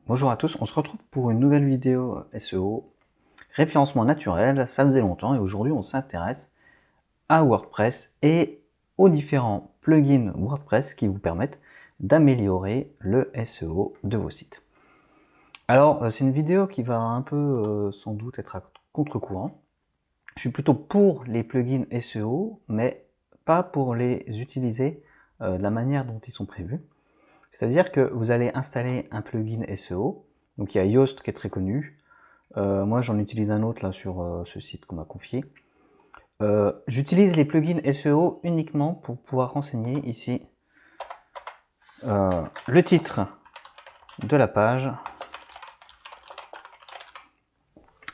Bonjour à tous, on se retrouve pour une nouvelle vidéo SEO, référencement naturel, ça faisait longtemps et aujourd'hui on s'intéresse à WordPress et aux différents plugins WordPress qui vous permettent d'améliorer le SEO de vos sites. Alors c'est une vidéo qui va un peu sans doute être à contre-courant. Je suis plutôt pour les plugins SEO, mais pas pour les utiliser de la manière dont ils sont prévus. C'est-à-dire que vous allez installer un plugin SEO, donc il y a Yoast qui est très connu, moi j'en utilise un autre là sur ce site qu'on m'a confié. J'utilise les plugins SEO uniquement pour pouvoir renseigner ici le titre de la page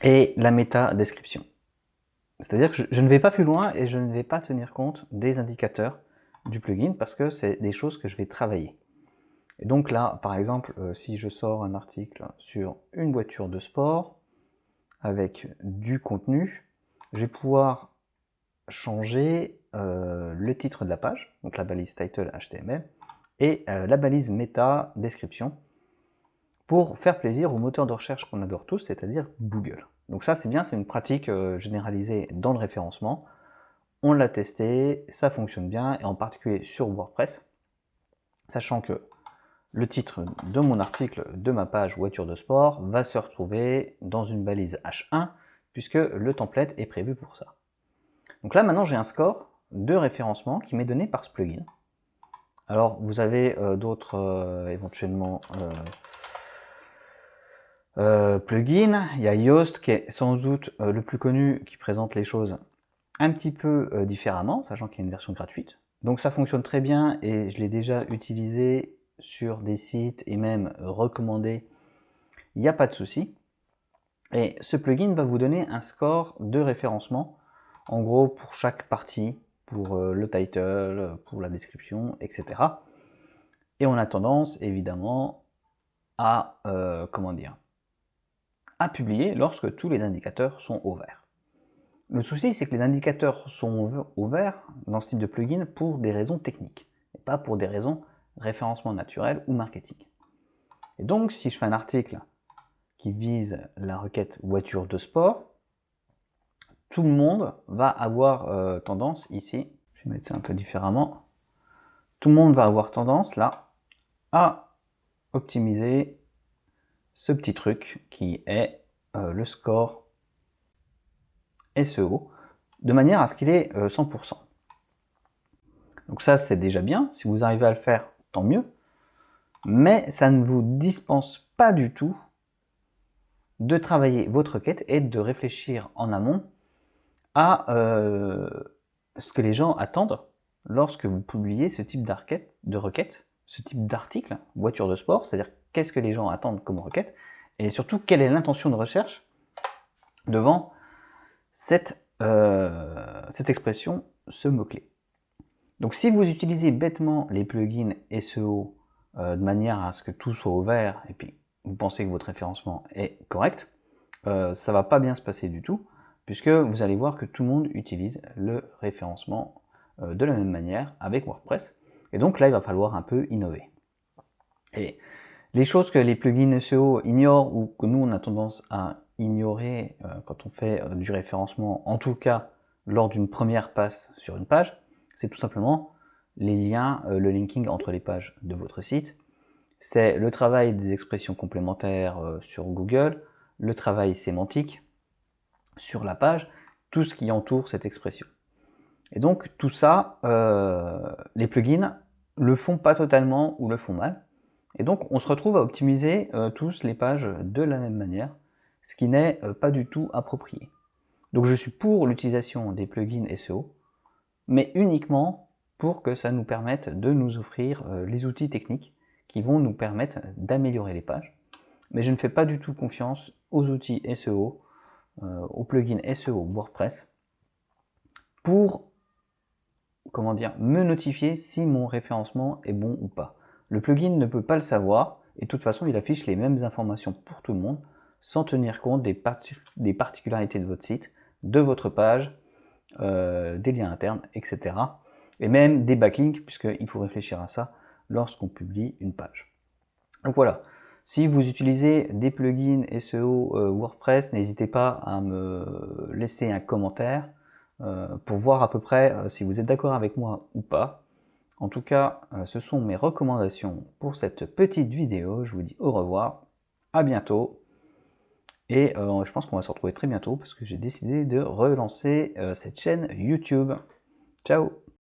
et la méta description. C'est-à-dire que je ne vais pas plus loin et je ne vais pas tenir compte des indicateurs du plugin parce que c'est des choses que je vais travailler. Et donc là, par exemple, si je sors un article sur une voiture de sport avec du contenu, je vais pouvoir changer le titre de la page, donc la balise title HTML, et la balise méta description, pour faire plaisir au moteur de recherche qu'on adore tous, c'est-à-dire Google. Donc ça c'est bien, c'est une pratique généralisée dans le référencement. On l'a testé, ça fonctionne bien, et en particulier sur WordPress, sachant que le titre de mon article de ma page voiture de sport va se retrouver dans une balise H1, puisque le template est prévu pour ça. Donc là maintenant j'ai un score de référencement qui m'est donné par ce plugin. Alors vous avez d'autres éventuellement plugins. Il y a Yoast qui est sans doute le plus connu, qui présente les choses un petit peu différemment, sachant qu'il y a une version gratuite. Donc ça fonctionne très bien et je l'ai déjà utilisé sur des sites et même recommandé, il n'y a pas de souci. Et ce plugin va vous donner un score de référencement, en gros pour chaque partie, pour le title, pour la description, etc. Et on a tendance évidemment à, à publier lorsque tous les indicateurs sont au vert. Le souci, c'est que les indicateurs sont au vert dans ce type de plugin pour des raisons techniques, et pas pour des raisons référencement naturel ou marketing. Et donc, si je fais un article qui vise la requête voiture de sport, tout le monde va avoir tendance ici, je vais mettre ça un peu différemment, tout le monde va avoir tendance là à optimiser ce petit truc qui est le score SEO, de manière à ce qu'il ait 100%. Donc ça c'est déjà bien, si vous arrivez à le faire, tant mieux, mais ça ne vous dispense pas du tout de travailler votre requête et de réfléchir en amont à ce que les gens attendent lorsque vous publiez ce type de requête, ce type d'article, voiture de sport, c'est-à-dire qu'est-ce que les gens attendent comme requête, et surtout quelle est l'intention de recherche devant cette expression, ce mot-clé. Donc si vous utilisez bêtement les plugins SEO de manière à ce que tout soit au vert, et puis vous pensez que votre référencement est correct, ça va pas bien se passer du tout, puisque vous allez voir que tout le monde utilise le référencement de la même manière avec WordPress. Et donc là, il va falloir un peu innover. Et les choses que les plugins SEO ignorent ou que nous, on a tendance à ignorer quand on fait du référencement, en tout cas lors d'une première passe sur une page, c'est tout simplement les liens, le linking entre les pages de votre site. C'est le travail des expressions complémentaires sur Google, le travail sémantique sur la page, tout ce qui entoure cette expression. Et donc tout ça, les plugins le font pas totalement ou le font mal. Et donc on se retrouve à optimiser tous les pages de la même manière, ce qui n'est pas du tout approprié. Donc je suis pour l'utilisation des plugins SEO, mais uniquement pour que ça nous permette de nous offrir les outils techniques qui vont nous permettre d'améliorer les pages. Mais je ne fais pas du tout confiance aux outils SEO, aux plugins SEO WordPress, pour me notifier si mon référencement est bon ou pas. Le plugin ne peut pas le savoir, et de toute façon il affiche les mêmes informations pour tout le monde, sans tenir compte des particularités de votre site, de votre page, des liens internes, etc. Et même des backlinks, puisqu'il faut réfléchir à ça lorsqu'on publie une page. Donc voilà, Si vous utilisez des plugins SEO WordPress, n'hésitez pas à me laisser un commentaire pour voir à peu près si vous êtes d'accord avec moi ou pas. En tout cas, ce sont mes recommandations pour cette petite vidéo. Je vous dis au revoir, à bientôt. Et je pense qu'on va se retrouver très bientôt parce que j'ai décidé de relancer cette chaîne YouTube. Ciao!